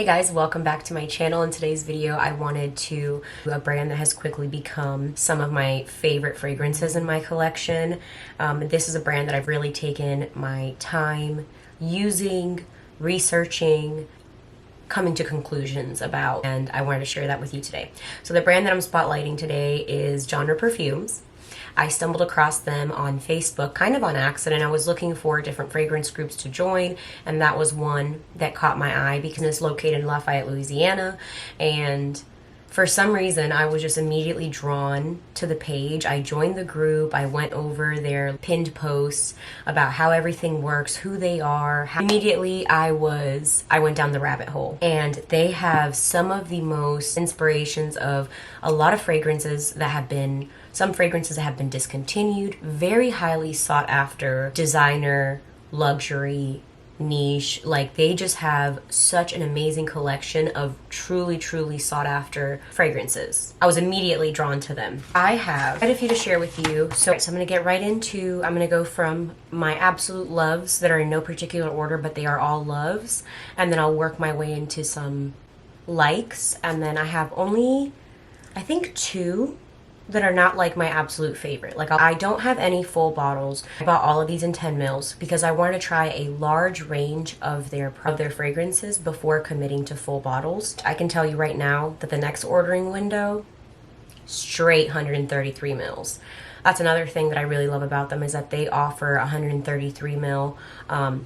Hey guys, welcome back to my channel. In today's video, I wanted to do a brand that has quickly become some of my favorite fragrances in my collection. This is a brand that I've really taken my time using, researching, coming to conclusions about, and I wanted to share that with you today. So the brand that I'm spotlighting today is Genre Parfums. I stumbled across them on Facebook kind of on accident. I was looking for different fragrance groups to join, and that was one that caught my eye because it's located in Lafayette, Louisiana. And for some reason, I was just immediately drawn to the page. I joined the group. I went over their pinned posts about how everything works, who they are. Immediately, I went down the rabbit hole. And they have some of the most inspirations of a lot of fragrances that have been, some fragrances that have been discontinued, very highly sought after, designer, luxury, niche. Like, they just have such an amazing collection of truly sought after fragrances. I was immediately drawn to them. I have quite a few to share with you, so I'm going to get right into, I'm going to go from my absolute loves that are in no particular order, but they are all loves, and then I'll work my way into some likes, and then I have only, I think, two that are not like my absolute favorite. Like, I don't have any full bottles. I bought all of these in 10 mils because I wanted to try a large range of their fragrances before committing to full bottles. I can tell you right now that the next ordering window, straight 133 mils. That's another thing that I really love about them, is that they offer 133 mil,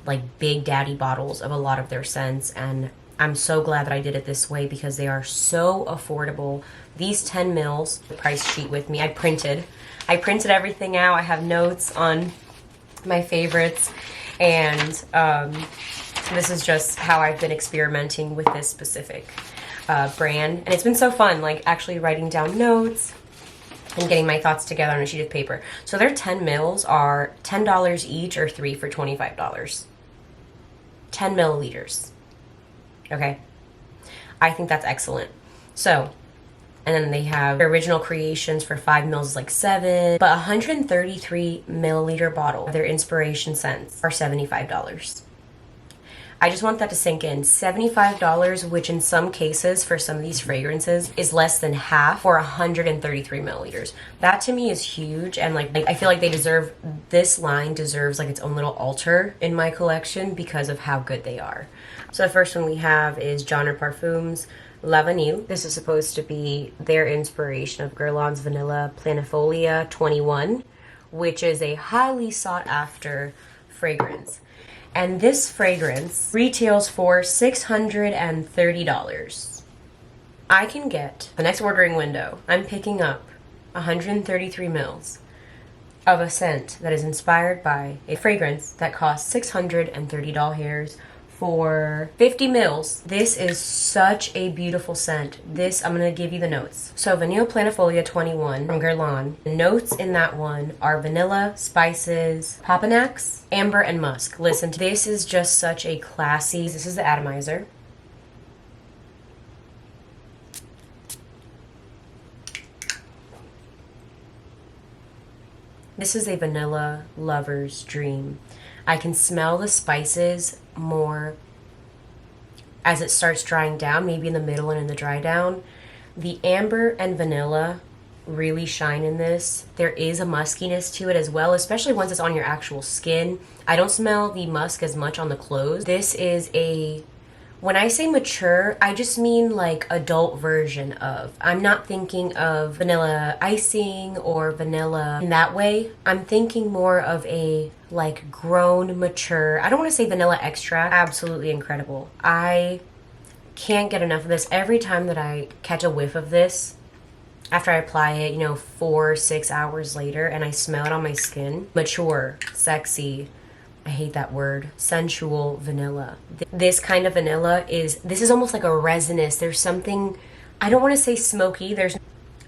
like big daddy bottles of a lot of their scents, and I'm so glad that I did it this way because they are so affordable. These 10 mils, the price sheet with me, I printed everything out. I have notes on my favorites, and this is just how I've been experimenting with this specific brand. And it's been so fun, like actually writing down notes and getting my thoughts together on a sheet of paper. So their 10 mils are $10 each, or 3 for $25. 10 milliliters. Okay, I think that's excellent. So, and then they have their original creations for 5 mils is like 7, but 133 milliliter bottle of their inspiration scents are $75. I just want that to sink in. $75, which in some cases for some of these fragrances is less than half for 133 milliliters. That to me is huge, and like I feel like they deserve, this line deserves like its own little altar in my collection because of how good they are. So the first one we have is Genre Parfums Melo Vanillo. This is supposed to be their inspiration of Guerlain's Vanilla Planifolia 21, which is a highly sought after fragrance. And this fragrance retails for $630. I can get, the next ordering window, I'm picking up 133 mils of a scent that is inspired by a fragrance that costs $630 for 50 mils. This is such a beautiful scent. This, I'm going to give you the notes. So Vanilla Planifolia 21 from Guerlain. The notes in that one are vanilla, spices, papanax, amber, and musk. Listen, this is just such a classy, this is the atomizer. This is a vanilla lover's dream. I can smell the spices more as it starts drying down, maybe in the middle and in the dry down. The amber and vanilla really shine in this. There is a muskiness to it as well, especially once it's on your actual skin. I don't smell the musk as much on the clothes. This is a, when I say mature, I just mean like adult version of. I'm not thinking of vanilla icing or vanilla in that way. I'm thinking more of a like grown, mature, I don't want to say vanilla extract. Absolutely incredible. I can't get enough of this. Every time that I catch a whiff of this, after I apply it, you know, 4 or 6 hours later, and I smell it on my skin, mature, sexy, I hate that word, sensual vanilla. This kind of vanilla is, this is almost like a resinous, there's something, I don't want to say smoky,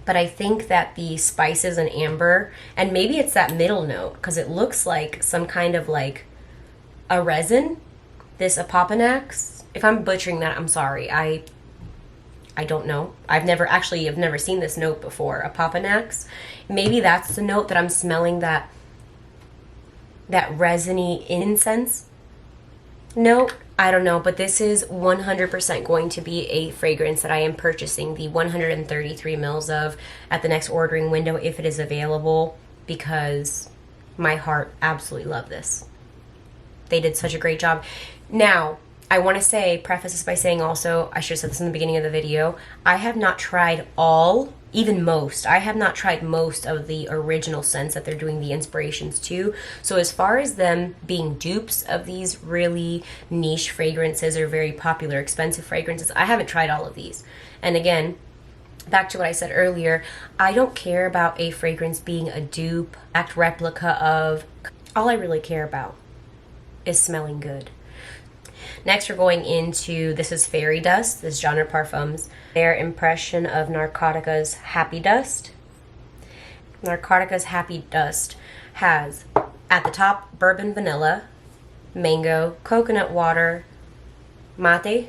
but I think that the spices and amber, and maybe it's that middle note, because it looks like some kind of like a resin, this apopanax. If I'm butchering that, I'm sorry. I don't know. I've never seen this note before, apopanax. Maybe that's the note that I'm smelling, that resiny incense note. I don't know, but this is 100% going to be a fragrance that I am purchasing the 133 mils of at the next ordering window if it is available, because my heart absolutely loved this. They did such a great job. Now, I want to preface this by saying also, I should have said this in the beginning of the video, I have not tried I have not tried most of the original scents that they're doing the inspirations to. So as far as them being dupes of these really niche fragrances or very popular, expensive fragrances, I haven't tried all of these. And again, back to what I said earlier, I don't care about a fragrance being a dupe, act replica of. All I really care about is smelling good. Next, we're going into, this is Fairy Dust, this genre Parfums. Their impression of Narcotica's Happy Dust. Narcotica's Happy Dust has, at the top, bourbon vanilla, mango, coconut water, mate.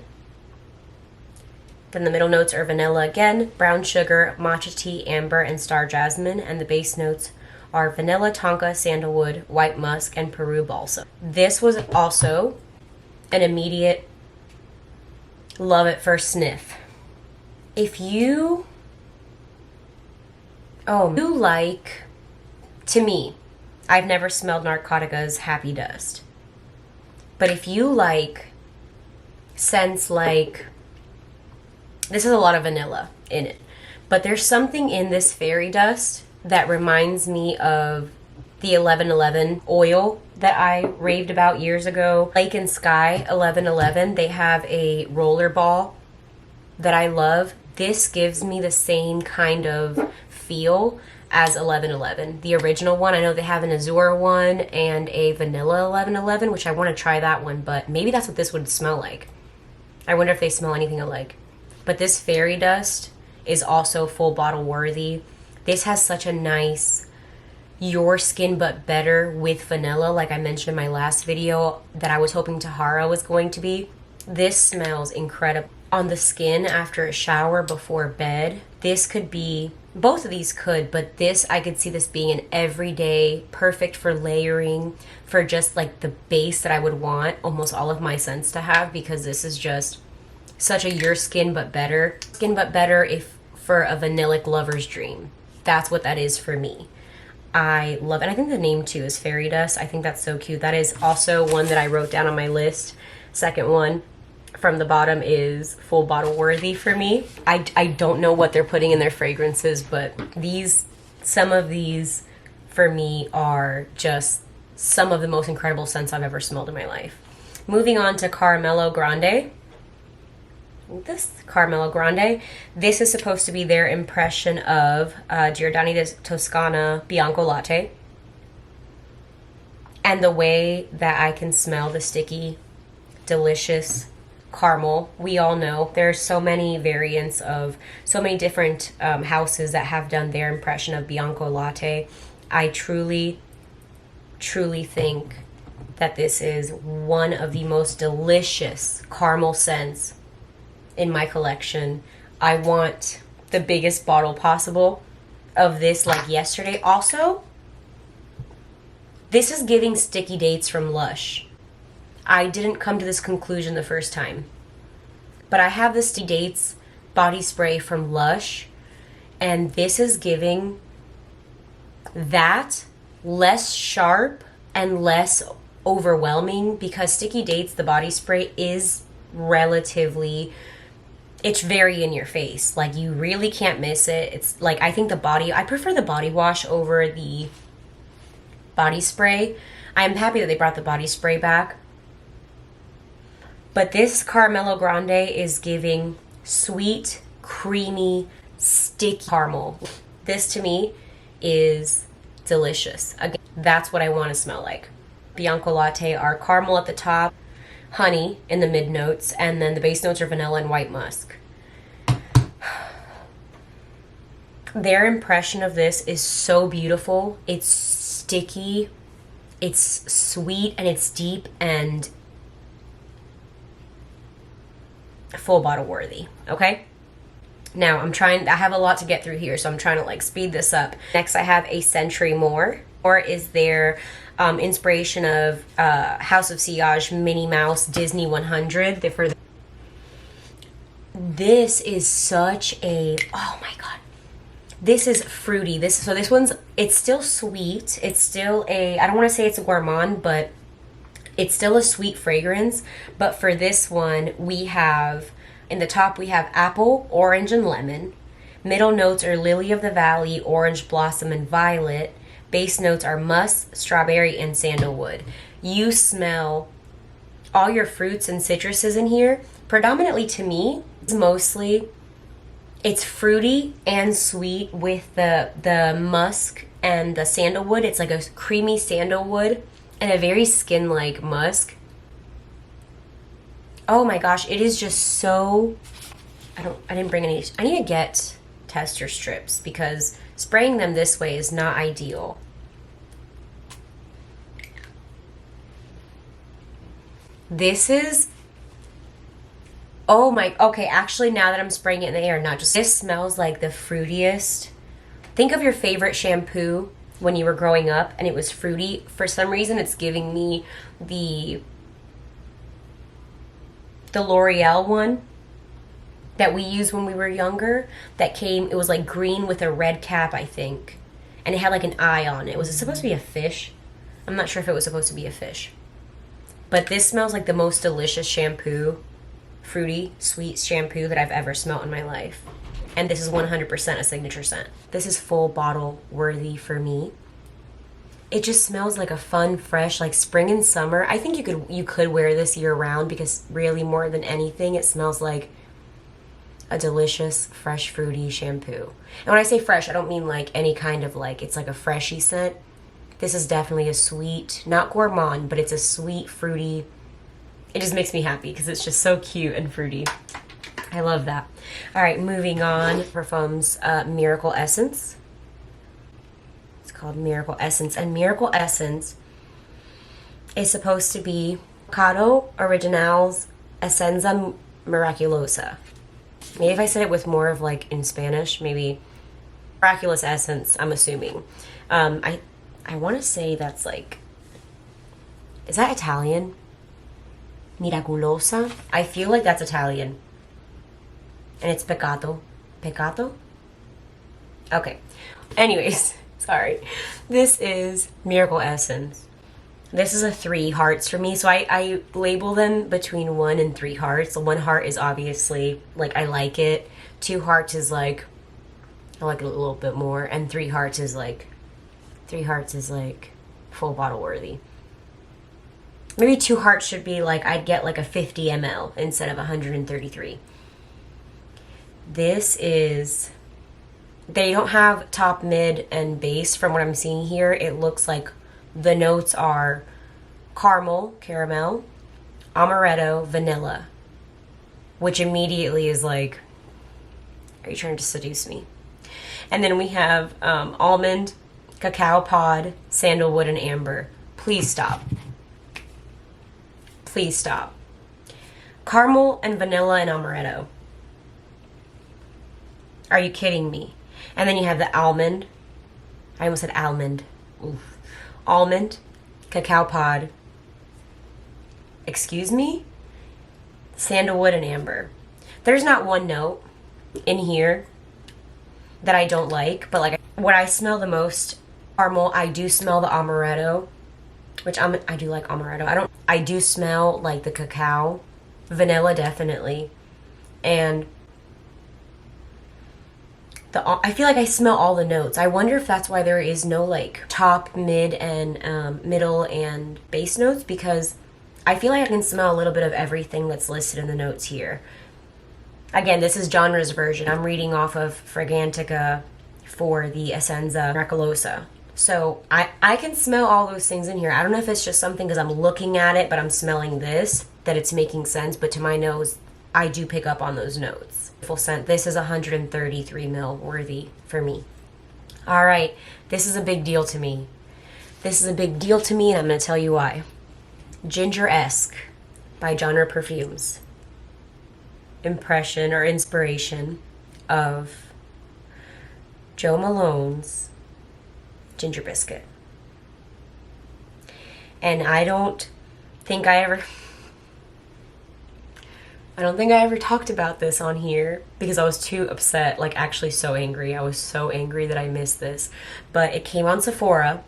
Then the middle notes are vanilla again, brown sugar, matcha tea, amber, and star jasmine. And the base notes are vanilla, tonka, sandalwood, white musk, and Peru balsam. This was also an immediate love at first sniff. If you like, to me, I've never smelled Narcotica's Happy Dust, but if you like scents like, this is a lot of vanilla in it, but there's something in this Fairy Dust that reminds me of the 1111 oil that I raved about years ago. Lake and Sky 1111, they have a roller ball that I love. This gives me the same kind of feel as 1111. The original one, I know they have an azure one and a vanilla 1111, which I want to try that one, but maybe that's what this would smell like. I wonder if they smell anything alike. But this Fairy Dust is also full bottle worthy. This has such a nice your skin but better with vanilla, like I mentioned in my last video that I was hoping Tahara was going to be. This smells incredible on the skin after a shower before bed. This could be, both of these could, but this, I could see this being an everyday, perfect for layering, for just like the base that I would want almost all of my scents to have, because this is just such a your skin but better. Skin but better if for a vanillic lover's dream. That's what that is for me. I love it. I think the name too is Fairy Dust. I think that's so cute. That is also one that I wrote down on my list. Second one from the bottom is full bottle worthy for me. I don't know what they're putting in their fragrances, but some of these for me are just some of the most incredible scents I've ever smelled in my life. Moving on to Carmelo Grande. This Carmelo Grande, this is supposed to be their impression of Giordani di Toscana Bianco Latte. And the way that I can smell the sticky, delicious caramel, we all know there's so many variants of so many different houses that have done their impression of Bianco Latte. I truly, truly think that this is one of the most delicious caramel scents in my collection. I want the biggest bottle possible of this, like yesterday. Also, this is giving Sticky Dates from Lush. I didn't come to this conclusion the first time, but I have the Sticky Dates body spray from Lush, and this is giving that, less sharp and less overwhelming, because Sticky Dates, the body spray, is relatively, it's very in your face. Like, you really can't miss it. It's like, I think I prefer the body wash over the body spray. I'm happy that they brought the body spray back. But this Carmelo Grande is giving sweet, creamy, sticky caramel. This to me is delicious. Again, that's what I want to smell like. Bianco Latte are caramel at the top, honey in the mid notes, and then the base notes are vanilla and white musk. Their impression of this is so beautiful. It's sticky, it's sweet, and it's deep and full bottle worthy. Okay, now I have a lot to get through here, so I'm trying to like speed this up. Next I have a Century More. Or is their inspiration of House of Sillage, Minnie Mouse, Disney 100. This is such a, oh my god. This is fruity. This one's, it's still sweet. It's still a, I don't want to say it's a gourmand, but it's still a sweet fragrance. But for this one, we have, in the top we have apple, orange, and lemon. Middle notes are lily of the valley, orange blossom, and violet. Base notes are musk, strawberry, and sandalwood. You smell all your fruits and citruses in here. Predominantly to me, mostly it's fruity and sweet with the musk and the sandalwood. It's like a creamy sandalwood and a very skin-like musk. Oh my gosh, it is just so, I didn't bring any, I need to get tester strips because spraying them this way is not ideal. This is, oh my, okay, actually now that I'm spraying it in the air, not just, this smells like the fruitiest. Think of your favorite shampoo when you were growing up and it was fruity. For some reason it's giving me the L'Oreal one that we used when we were younger, that came, it was like green with a red cap, I think, and it had like an eye on it. Was it supposed to be a fish? I'm not sure if it was supposed to be a fish, but this smells like the most delicious shampoo, fruity sweet shampoo that I've ever smelled in my life. And this is 100% a signature scent. This is full bottle worthy for me. It just smells like a fun, fresh, like spring and summer. I think you could wear this year round because really more than anything, it smells like a delicious, fresh, fruity shampoo. And when I say fresh, I don't mean like any kind of like, it's like a freshy scent. This is definitely a sweet, not gourmand, but it's a sweet, fruity. It just makes me happy because it's just so cute and fruity. I love that. All right, moving on. Parfums Miracle Essence. It's called Miracle Essence. And Miracle Essence is supposed to be Avocado Originals Essenza Miraculosa. Maybe if I said it with more of like in Spanish, maybe miraculous essence, I'm assuming. I want to say that's like, is that Italian? Miraculosa? I feel like that's Italian. And it's peccato. Peccato? Okay. Anyways, sorry. This is Miracle Essence. This is a 3 hearts for me. So I label them between 1 and 3 hearts. So 1 heart is obviously, like, I like it. 2 hearts is like, I like it a little bit more. And 3 hearts is like, full bottle worthy. Maybe 2 hearts should be like, I'd get like a 50 ml instead of 133. This is, they don't have top, mid, and base from what I'm seeing here. It looks like the notes are caramel, amaretto, vanilla, which immediately is like, are you trying to seduce me? And then we have almond, cacao pod, sandalwood, and amber. Please stop. Please stop. Caramel and vanilla and amaretto. Are you kidding me? And then you have the almond. I almost said almond. Oof. Almond, cacao pod, excuse me, sandalwood, and amber. There's not one note in here that I don't like, but like what I smell the most, caramel. I do smell the amaretto, which I do like amaretto. I do smell like the cacao, vanilla definitely, and I feel like I smell all the notes. I wonder if that's why there is no like top, mid, and middle and base notes, because I feel like I can smell a little bit of everything that's listed in the notes here. Again, this is Genre's version. I'm reading off of Fragrantica for the Essenza Miraculosa. So I can smell all those things in here. I don't know if it's just something because I'm looking at it, but I'm smelling this, that it's making sense. But to my nose, I do pick up on those notes. Full scent. This is 133 ml worthy for me. All right, this is a big deal to me. This is a big deal to me, and I'm going to tell you why. Gingeresque by Genre Parfums. Impression or inspiration of Joe Malone's Ginger Biscuit. And I don't think I ever talked about this on here because I was too upset, like actually so angry. I was so angry that I missed this. But it came on Sephora.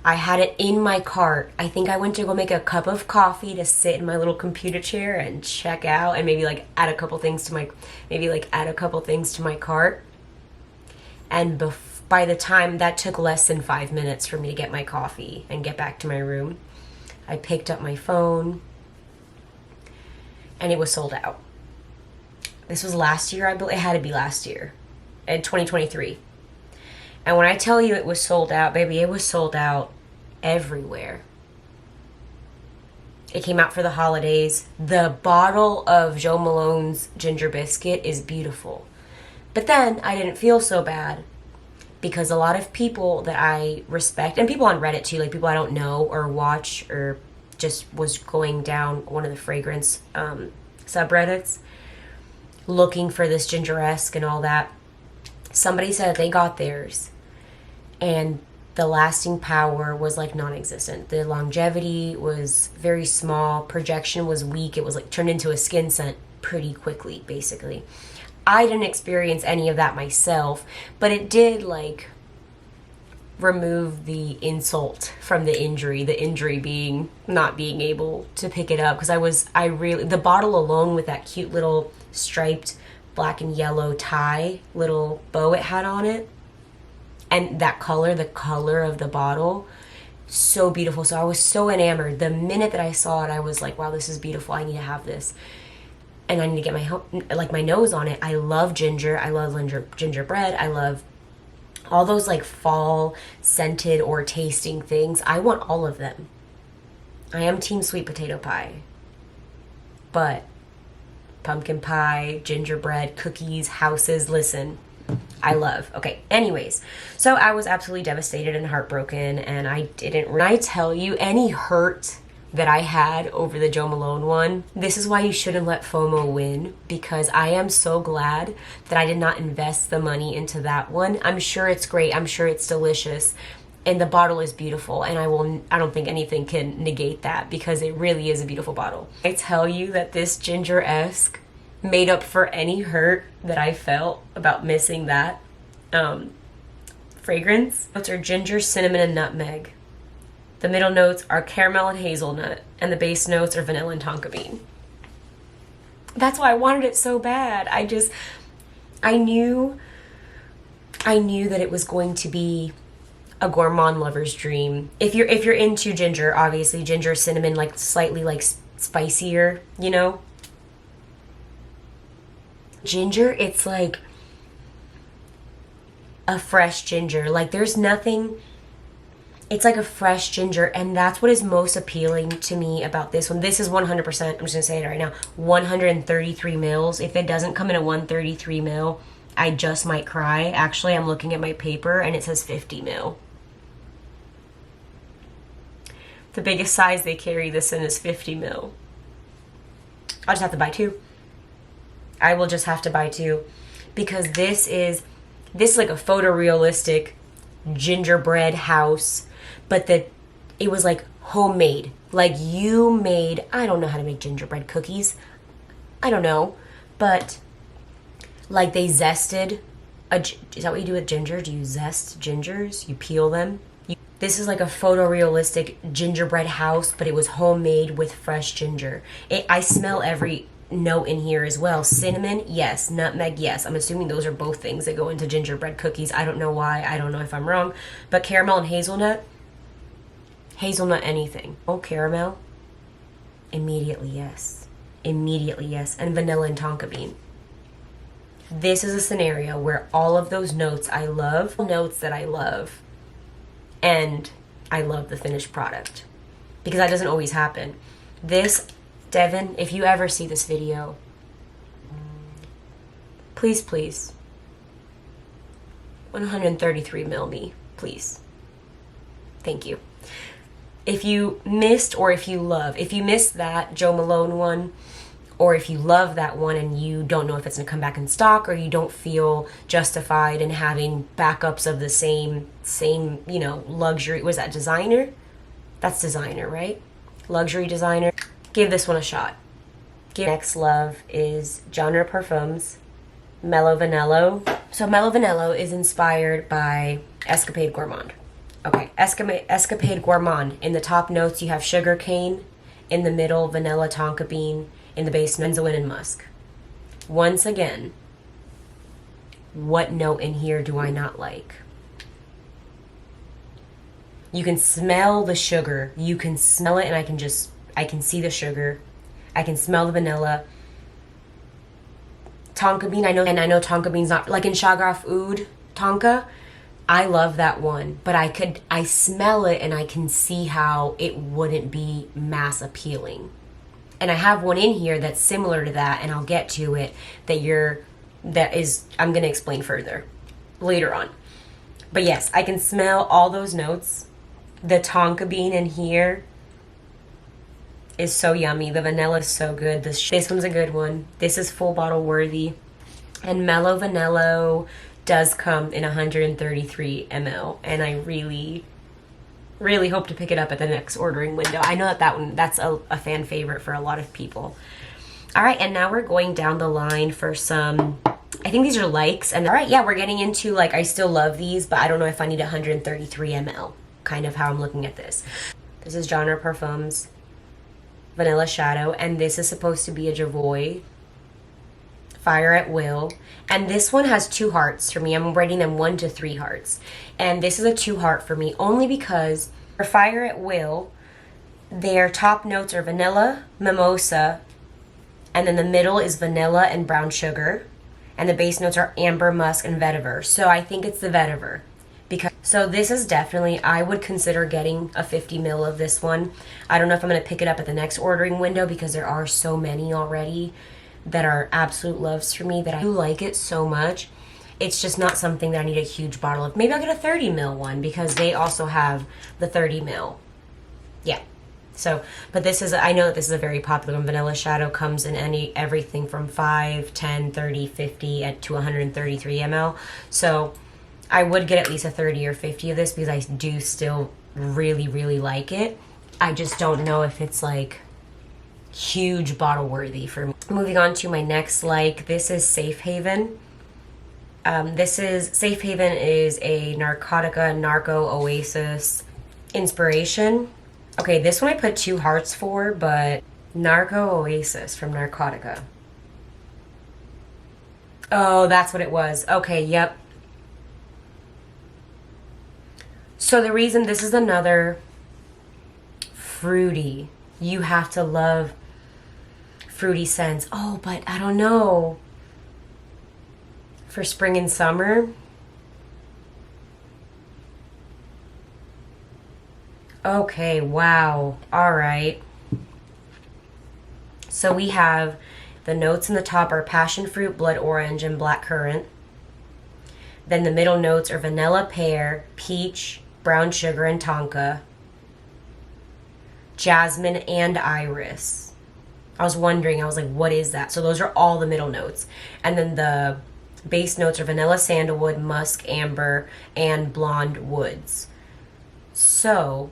I had it in my cart. I think I went to go make a cup of coffee to sit in my little computer chair and check out and maybe like add a couple things to my cart. And by the time that took less than 5 minutes for me to get my coffee and get back to my room, I picked up my phone and it was sold out. This was last year, I believe. It had to be last year, in 2023. And when I tell you it was sold out, baby, it was sold out everywhere. It came out for the holidays. The bottle of Jo Malone's ginger biscuit is beautiful. But then I didn't feel so bad because a lot of people that I respect, and people on Reddit too, like people I don't know or watch or just was going down one of the fragrance subreddits looking for this Gingeresque and all that. Somebody said they got theirs and the lasting power was like non-existent. The longevity was very small. Projection was weak. It was like turned into a skin scent pretty quickly, basically. I didn't experience any of that myself, but it did like remove the insult from the injury being not being able to pick it up, because the bottle alone with that cute little striped black and yellow tie little bow it had on it, and that color, the color of the bottle, so beautiful. So I was so enamored. The minute that I saw it, I was like, wow, this is beautiful. I need to have this. And I need to get my nose on it. I love ginger. I love gingerbread. I love all those like fall scented or tasting things. I want all of them. I am team sweet potato pie. But pumpkin pie, gingerbread, cookies, houses, listen, I love. Okay, anyways. So I was absolutely devastated and heartbroken, and when I tell you any hurt that I had over the Jo Malone one, this is why you shouldn't let FOMO win, because I am so glad that I did not invest the money into that one. I'm sure it's great. I'm sure it's delicious. And the bottle is beautiful, and I don't think anything can negate that, because it really is a beautiful bottle. I tell you that this Gingeresque made up for any hurt that I felt about missing that fragrance. Notes are ginger, cinnamon, and nutmeg. The middle notes are caramel and hazelnut, and the base notes are vanilla and tonka bean. That's why I wanted it so bad. I knew that it was going to be a gourmand lover's dream. If you're into ginger, obviously ginger, cinnamon, like slightly like spicier, you know. Ginger, it's like a fresh ginger. Like there's nothing. It's like a fresh ginger, and that's what is most appealing to me about this one. This is 100%, I'm just going to say it right now, 133 mils. If it doesn't come in a 133 mil, I just might cry. Actually, I'm looking at my paper, and it says 50 mil. The biggest size they carry this in is 50 mil. I'll just have to buy two. I will just have to buy two, because this is like a photorealistic gingerbread house. But it was like homemade. Like you made, I don't know how to make gingerbread cookies. I don't know. But like they zested. Is that what you do with ginger? Do you zest gingers? You peel them? This is like a photorealistic gingerbread house, but it was homemade with fresh ginger. I smell every note in here as well. Cinnamon, yes. Nutmeg, yes. I'm assuming those are both things that go into gingerbread cookies. I don't know why. I don't know if I'm wrong. But caramel and hazelnut anything. Oh, caramel, immediately yes. Immediately yes. And vanilla and tonka bean. This is a scenario where all of those notes I love, and I love the finished product, because that doesn't always happen. This, Devin, if you ever see this video, please 133 mil me, please. Thank you. If you missed that Jo Malone one, or if you love that one and you don't know if it's going to come back in stock, or you don't feel justified in having backups of the same, luxury, was that designer? That's designer, right? Luxury designer. Give this one a shot. Next love is Genre Parfums Melo Vanillo. So Melo Vanillo is inspired by Escapade Gourmand. Okay, Escapade Gourmand. In the top notes you have sugar cane, in the middle vanilla tonka bean, in the base benzoin and musk. Once again, what note in here do I not like? You can smell the sugar. You can smell it, and I can see the sugar. I can smell the vanilla. Tonka bean, I know tonka bean's not, like in Shagraf Oud tonka, I love that one, but I smell it and I can see how it wouldn't be mass appealing. And I have one in here that's similar to that, and I'll get to it, I'm going to explain further later on. But yes, I can smell all those notes. The tonka bean in here is so yummy. The vanilla is so good. This one's a good one. This is full bottle worthy. And Melo Vanillo does come in 133 ml, and I really, really hope to pick it up at the next ordering window. I know that's a fan favorite for a lot of people. All right, and now we're going down the line for some, I think these are likes. And all right, yeah, we're getting into, like, I still love these, but I don't know if I need 133 ml, kind of how I'm looking at this. This is Genre Parfums Vanilla Shadow, and this is supposed to be a Javoy Fire at Will. And this one has 2 hearts for me. I'm rating them 1 to 3 hearts. And this is a 2 heart for me, only because for Fire at Will, their top notes are vanilla, mimosa, and then the middle is vanilla and brown sugar. And the base notes are amber, musk, and vetiver. So I think it's the vetiver. So this is definitely, I would consider getting a 50 ml of this one. I don't know if I'm going to pick it up at the next ordering window because there are so many already that are absolute loves for me that I do like it so much. It's just not something that I need a huge bottle of. Maybe I'll get a 30 ml one because they also have the 30 ml. Yeah. So, but this is, I know that this is a very popular one. Vanilla Shadow comes in everything from 5, 10, 30, 50 to 133 ml. So I would get at least a 30 or 50 of this because I do still really, really like it. I just don't know if it's like huge bottle worthy for me. Moving on to my next like, this is Safe Haven. Safe Haven is a Narcotica Narco Oasis inspiration. Okay, this one I put 2 hearts for, but Narco Oasis from Narcotica. Oh, that's what it was. Okay, yep. So the reason, this is another fruity. You have to love fruity scents. Oh, but I don't know. For spring and summer. Okay, wow. All right. So we have the notes in the top are passion fruit, blood orange, and black currant. Then the middle notes are vanilla, pear, peach, brown sugar, and tonka, jasmine, and iris. I was wondering, I was like, what is that? So those are all the middle notes. And then the base notes are vanilla, sandalwood, musk, amber, and blonde woods. So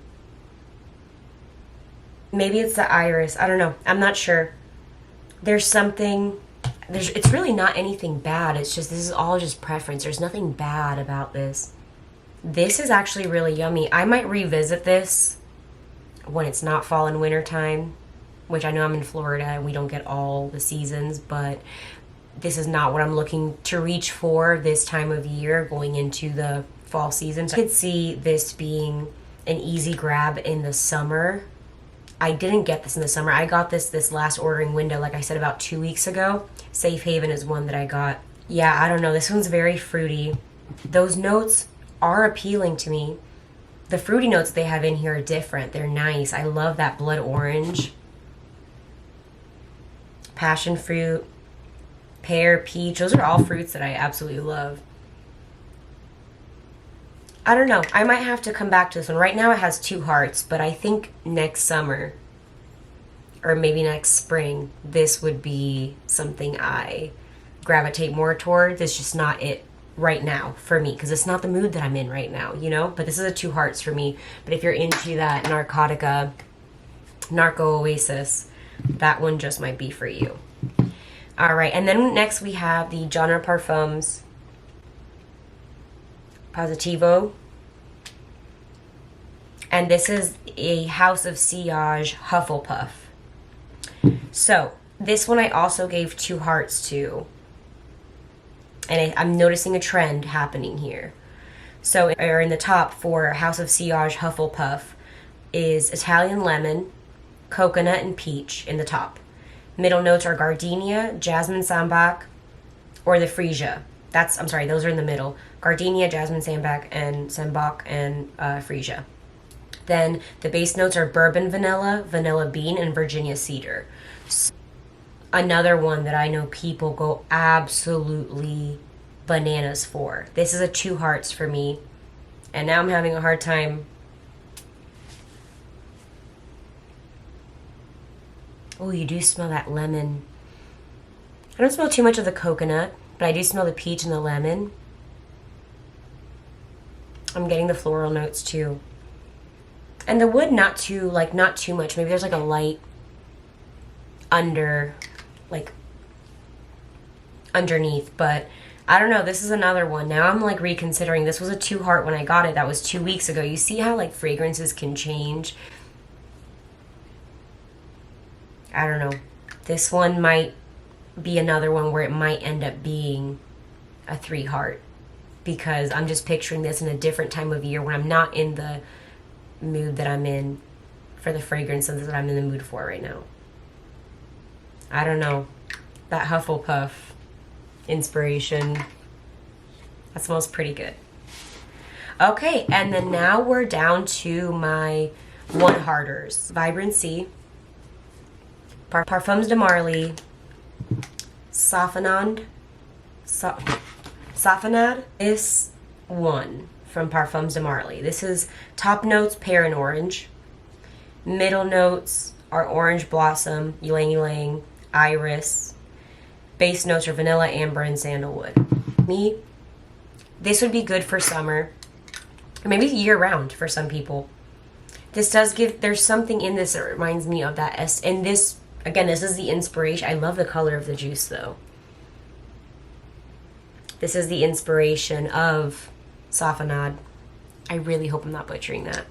maybe it's the iris. I don't know. I'm not sure. There's something, it's really not anything bad. It's just, this is all just preference. There's nothing bad about this. This is actually really yummy. I might revisit this when it's not fall and winter time, which I know I'm in Florida and we don't get all the seasons, but this is not what I'm looking to reach for this time of year going into the fall season. So I could see this being an easy grab in the summer. I didn't get this in the summer. I got this last ordering window, like I said, about 2 weeks ago. Safe Haven is one that I got. Yeah, I don't know. This one's very fruity. Those notes are appealing to me. The fruity notes they have in here are different. They're nice. I love that blood orange. Passion fruit, pear, peach. Those are all fruits that I absolutely love. I don't know. I might have to come back to this one. Right now it has 2 hearts, but I think next summer or maybe next spring, this would be something I gravitate more towards. It's just not it right now for me, because it's not the mood that I'm in right now, you know? But this is a 2 hearts for me. But if you're into that Narcotica Narco Oasis, that one just might be for you. All right, and then next we have the Genre Parfums Positivo. And this is a House of Sillage Hufflepuff. So, this one I also gave 2 hearts to. And I'm noticing a trend happening here. So, or in the top for House of Sillage Hufflepuff is Italian lemon, coconut, and peach in the top. Middle notes are gardenia, jasmine sambac, or the freesia. I'm sorry, those are in the middle. Gardenia, jasmine sambac, and freesia. Then the base notes are bourbon vanilla, vanilla bean, and Virginia cedar. So, another one that I know people go absolutely bananas for. This is a 2 hearts for me. And now I'm having a hard time. Oh, you do smell that lemon. I don't smell too much of the coconut, but I do smell the peach and the lemon. I'm getting the floral notes too. And the wood, not too much. Maybe there's like a light underneath, but I don't know. This is another one. Now I'm like reconsidering. This was a 2 heart when I got it. That was 2 weeks ago. You see how like fragrances can change? I don't know. This one might be another one where it might end up being a 3 heart, because I'm just picturing this in a different time of year when I'm not in the mood that I'm in for the fragrances that I'm in the mood for right now. I don't know. That Hufflepuff inspiration, that smells pretty good. Okay, and then now we're down to my 1 hearters. Vibrancy, Parfums de Marly, Safanad. This one from Parfums de Marly. This is top notes, pear and orange. Middle notes are orange blossom, ylang ylang, iris. Base notes are vanilla, amber, and sandalwood. This would be good for summer, or maybe year round for some people. This does give, there's something in this that reminds me of that. And this, again, this is the inspiration. I love the color of the juice though. This is the inspiration of Safanad. I really hope I'm not butchering that.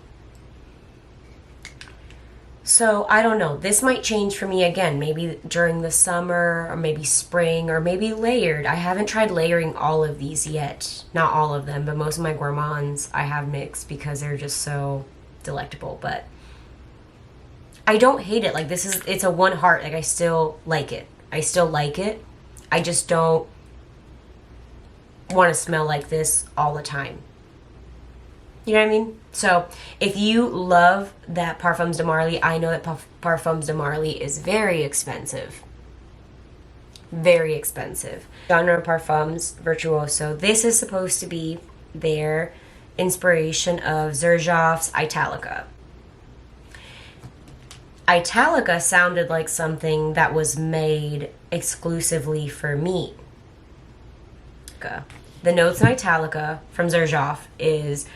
So, I don't know. This might change for me again. Maybe during the summer, or maybe spring, or maybe layered. I haven't tried layering all of these yet. Not all of them, but most of my gourmands I have mixed because they're just so delectable. But I don't hate it. Like, it's a 1 heart. Like, I still like it. I just don't want to smell like this all the time. You know what I mean? So, if you love that Parfums de Marly, I know that Parfums de Marly is very expensive. Very expensive. Genre Parfums Virtuoso. This is supposed to be their inspiration of Xerjoff's Italica. Italica sounded like something that was made exclusively for me. The notes in Italica from Xerjoff is,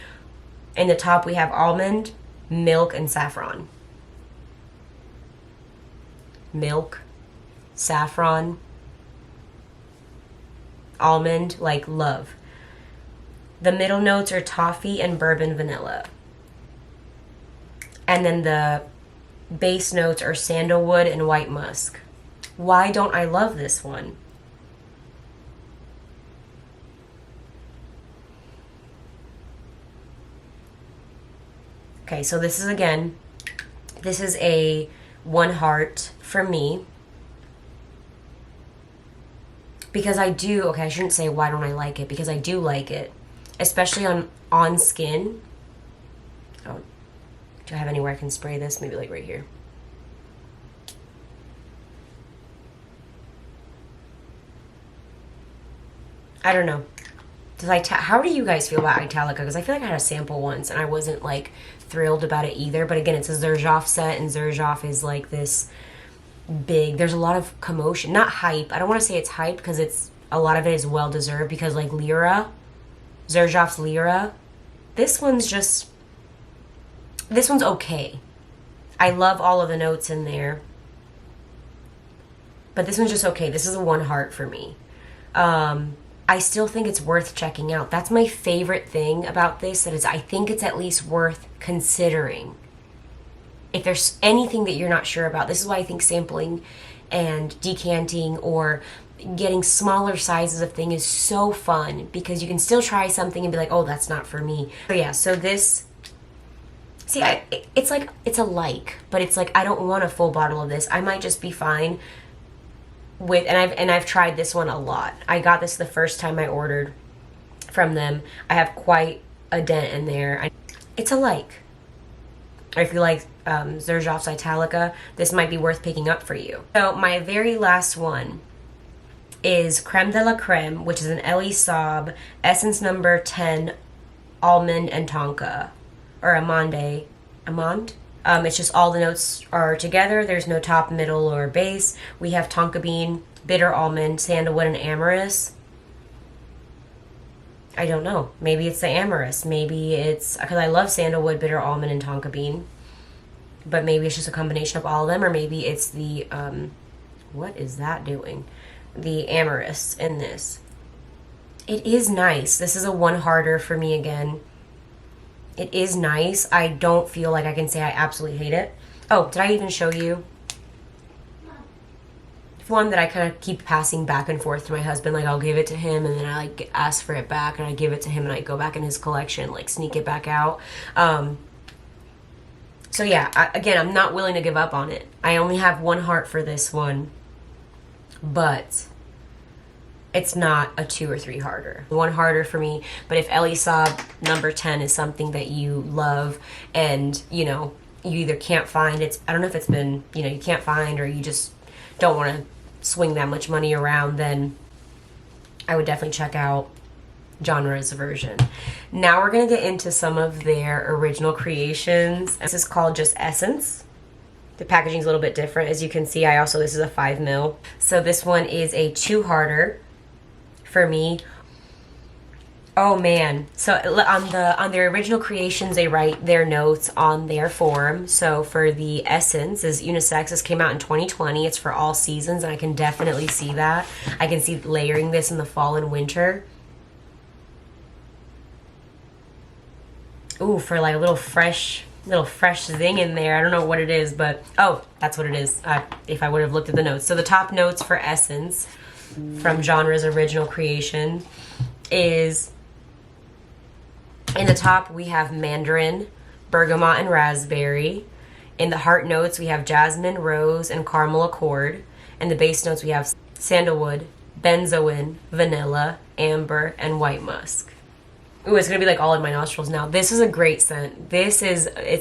in the top we have almond, milk, and saffron. Milk, saffron, almond, like love. The middle notes are toffee and bourbon vanilla. And then the base notes are sandalwood and white musk. Why don't I love this one? Okay, so this is a 1 heart for me. Because I shouldn't say why don't I like it, because I do like it. Especially on skin. Oh, do I have anywhere I can spray this? Maybe like right here. I don't know. How do you guys feel about Italica? Because I feel like I had a sample once and I wasn't like thrilled about it either. But again, it's a Xerjoff set, and Xerjoff is like this big, there's a lot of commotion. Not hype. I don't want to say it's hype because it's a lot of it is well deserved because like Lyra, Xerjoff's Lyra, this one's okay. I love all of the notes in there, but this one's just okay. This is a 1 heart for me. I still think it's worth checking out. That's my favorite thing about this, that is I think it's at least worth considering. If there's anything that you're not sure about, this is why I think sampling and decanting or getting smaller sizes of thing is so fun, because you can still try something and be like, oh, that's not for me. So yeah, so this, see, it's like, it's a like, but it's like, I don't want a full bottle of this. I might just be fine with, and I've tried this one a lot. I got this the first time I ordered from them. I have quite a dent in there. It's a like. Or if you like Xerjoff's Italica, this might be worth picking up for you. So my very last one is Creme de la Creme, which is an Elie Saab Essence number 10 Almond and Tonka, or Amande. It's just all the notes are together. There's no top, middle, or base. We have tonka bean, bitter almond, sandalwood, and amorous. I don't know. Maybe it's the amorous. Maybe it's, because I love sandalwood, bitter almond, and tonka bean. But maybe it's just a combination of all of them, or maybe it's the, what is that doing? The amorous in this. It is nice. This is a 1 hearter for me again. It is nice. I don't feel like I can say I absolutely hate it. Oh, did I even show you? One that I kind of keep passing back and forth to my husband. Like, I'll give it to him, and then I like ask for it back, and I give it to him, and I go back in his collection, like sneak it back out. So yeah, again, I'm not willing to give up on it. I only have 1 heart for this one, but it's not a 2 or 3 hearter. 1 hearter for me. But if Elie Saab number 10 is something that you love, and you know, you either can't find, I don't know if it's been, you know, you can't find, or you just don't want to swing that much money around, then I would definitely check out Genre's version. Now we're going to get into some of their original creations. This is called just Essence. The packaging is a little bit different. As you can see, this is a 5 ml. So this one is a 2 hearter for me. Oh man. So on their original creations, they write their notes on their form. So for the Essence is unisex. This came out in 2020. It's for all seasons, and I can definitely see that. I can see layering this in the fall and winter. Ooh, for like a little fresh thing in there. I don't know what it is, but oh, that's what it is. If I would have looked at the notes. So the top notes for Essence from Genre's original creation is, in the top we have mandarin, bergamot, and raspberry. In the heart notes we have jasmine, rose, and caramel accord. In the base notes we have sandalwood, benzoin, vanilla, amber, and white musk. Ooh, it's gonna be like all in my nostrils now. This is a great scent. It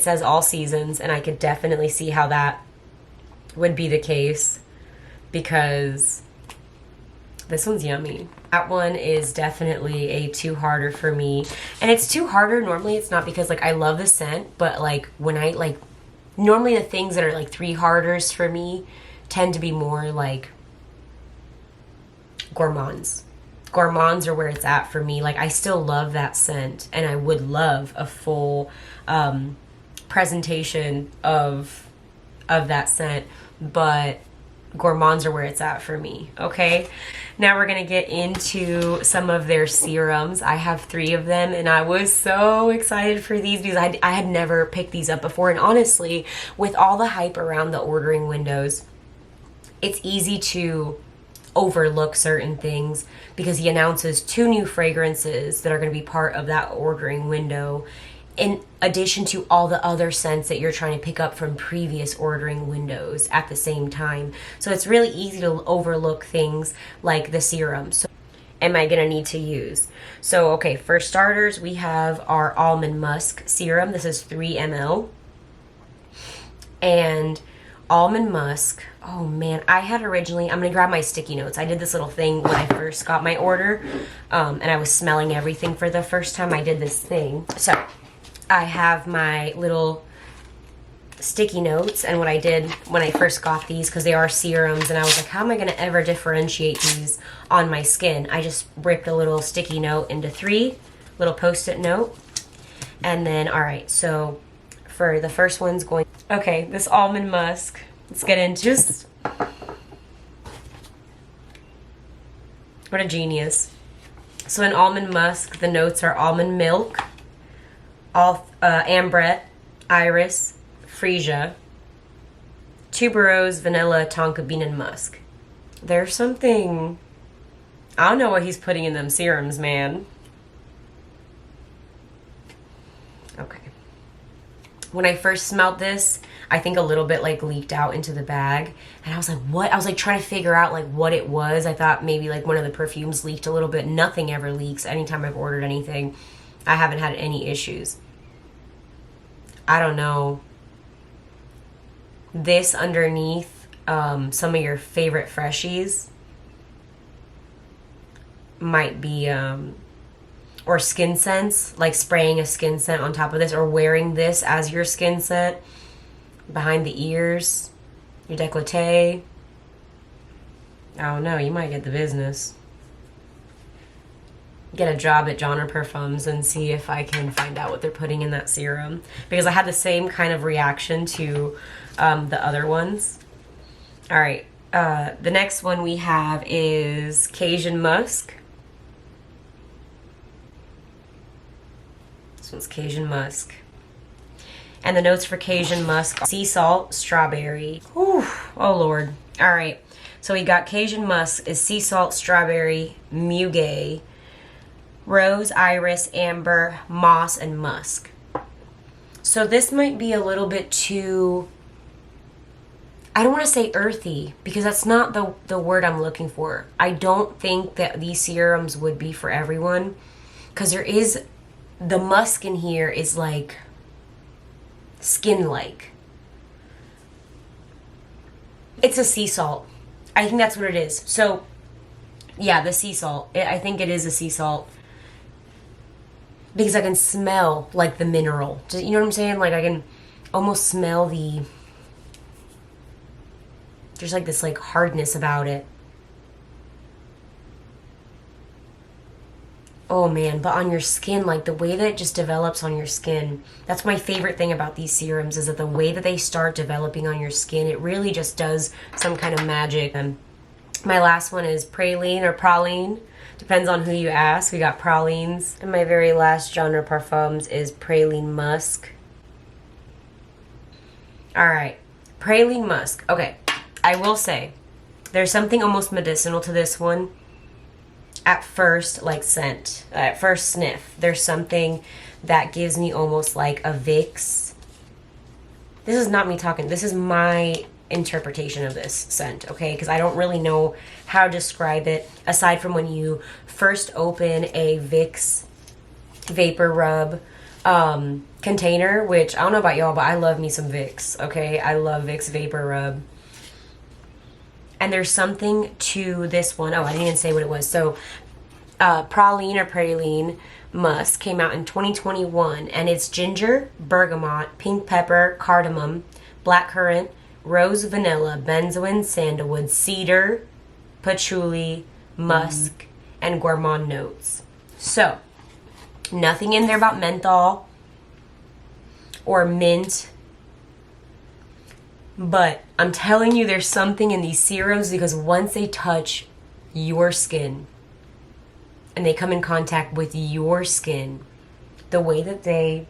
says all seasons, and I could definitely see how that would be the case, because this one's yummy. That one is definitely a 2 hearter for me. And it's 2 hearter, normally it's not because like I love the scent, but like when I like, normally the things that are like 3 hearters for me tend to be more like gourmands. Gourmands are where it's at for me. Like, I still love that scent, and I would love a full presentation of that scent, but gourmands are where it's at for me. Okay, now we're gonna get into some of their serums. I have 3 of them, and I was so excited for these because I had never picked these up before. And honestly, with all the hype around the ordering windows, it's easy to overlook certain things because he announces 2 new fragrances that are going to be part of that ordering window, in addition to all the other scents that you're trying to pick up from previous ordering windows at the same time. So it's really easy to overlook things like the serum. So am I going to need to use? So okay, for starters, we have our almond musk serum. This is 3 ml. And almond musk, oh man, I had originally, I'm gonna grab my sticky notes. I did this little thing when I first got my order, and I was smelling everything for the first time I did this thing. So I have my little sticky notes. And what I did when I first got these, because they are serums, and I was like, how am I going to ever differentiate these on my skin? I just ripped a little sticky note into 3, little post-it note. And then, all right, so for the first one's going, okay, this almond musk. Let's get into just, what a genius. So in almond musk, the notes are almond milk, ambrette, iris, freesia, tuberose, vanilla, tonka bean, and musk. There's something, I don't know what he's putting in them serums, man. Okay. When I first smelled this, I think a little bit like leaked out into the bag, and I was like, what? I was like trying to figure out like what it was. I thought maybe like one of the perfumes leaked a little bit. Nothing ever leaks. Anytime I've ordered anything, I haven't had any issues. I don't know. This underneath some of your favorite freshies might be or skin scents, like spraying a skin scent on top of this, or wearing this as your skin scent behind the ears, your décolleté. I don't know, you might get the business. Get a job at Genre Parfums and see if I can find out what they're putting in that serum, because I had the same kind of reaction to the other ones. All right, the next one we have is Cajun Musk. This one's Cajun Musk. And the notes for Cajun Musk are sea salt, strawberry. Whew, oh Lord. All right, so we got Cajun Musk is sea salt, strawberry, muguet, rose, iris, amber, moss, and musk. So this might be a little bit too, I don't want to say earthy, because that's not the word I'm looking for. I don't think that these serums would be for everyone, because there is, the musk in here is like skin-like. It's a sea salt. I think that's what it is. So yeah, the sea salt. I think it is a sea salt, because I can smell like the mineral. You know what I'm saying? Like I can almost smell the, there's like this like hardness about it. Oh man, but on your skin, like the way that it just develops on your skin, that's my favorite thing about these serums, is that the way that they start developing on your skin, it really just does some kind of magic. And my last one is praline or praline. Depends on who you ask. We got pralines. And my very last Genre Parfums is praline musk. All right, praline musk. Okay, I will say there's something almost medicinal to this one. At first, like scent, at first sniff, there's something that gives me almost like a Vicks. This is not me talking. This is my interpretation of this scent, okay? Because I don't really know how to describe it, aside from when you first open a Vicks Vapor Rub container, which I don't know about y'all, but I love me some Vicks, okay? I love Vicks Vapor Rub. And there's something to this one. Oh, I didn't even say what it was. So, praline or praline musk came out in 2021, and it's ginger, bergamot, pink pepper, cardamom, blackcurrant, rose vanilla, benzoin, sandalwood, cedar, patchouli, musk, and gourmand notes. So, nothing in there about menthol or mint. But I'm telling you, there's something in these serums, because once they touch your skin and they come in contact with your skin, the way that they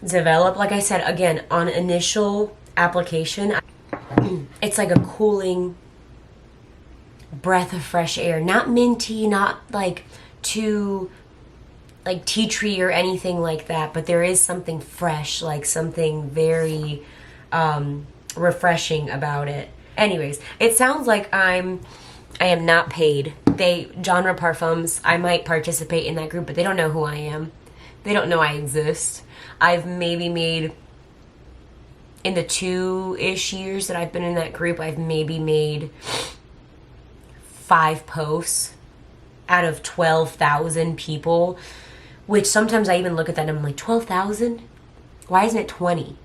develop, like I said, again, on initial application, it's like a cooling breath of fresh air. Not minty, not like too like tea tree or anything like that, but there is something fresh, like something very refreshing about it. Anyways, it sounds like I am not paid. Genre Parfums, I might participate in that group, but they don't know who I am. They don't know I exist. I've maybe made, in the 2-ish years that I've been in that group, I've maybe made 5 posts out of 12,000 people. Which sometimes I even look at that and I'm like, 12,000? Why isn't it 20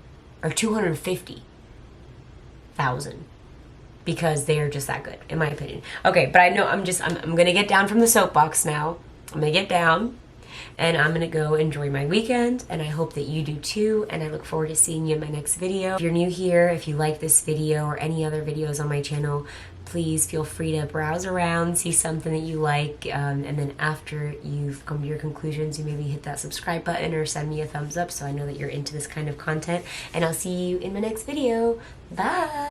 or 250,000? Because they are just that good, in my opinion. Okay, but I know I'm gonna get down from the soapbox now. I'm gonna get down and I'm gonna go enjoy my weekend, and I hope that you do too, and I look forward to seeing you in my next video. If you're new here, if you like this video or any other videos on my channel, please feel free to browse around, see something that you like, and then after you've come to your conclusions, you maybe hit that subscribe button or send me a thumbs up so I know that you're into this kind of content, and I'll see you in my next video. Bye!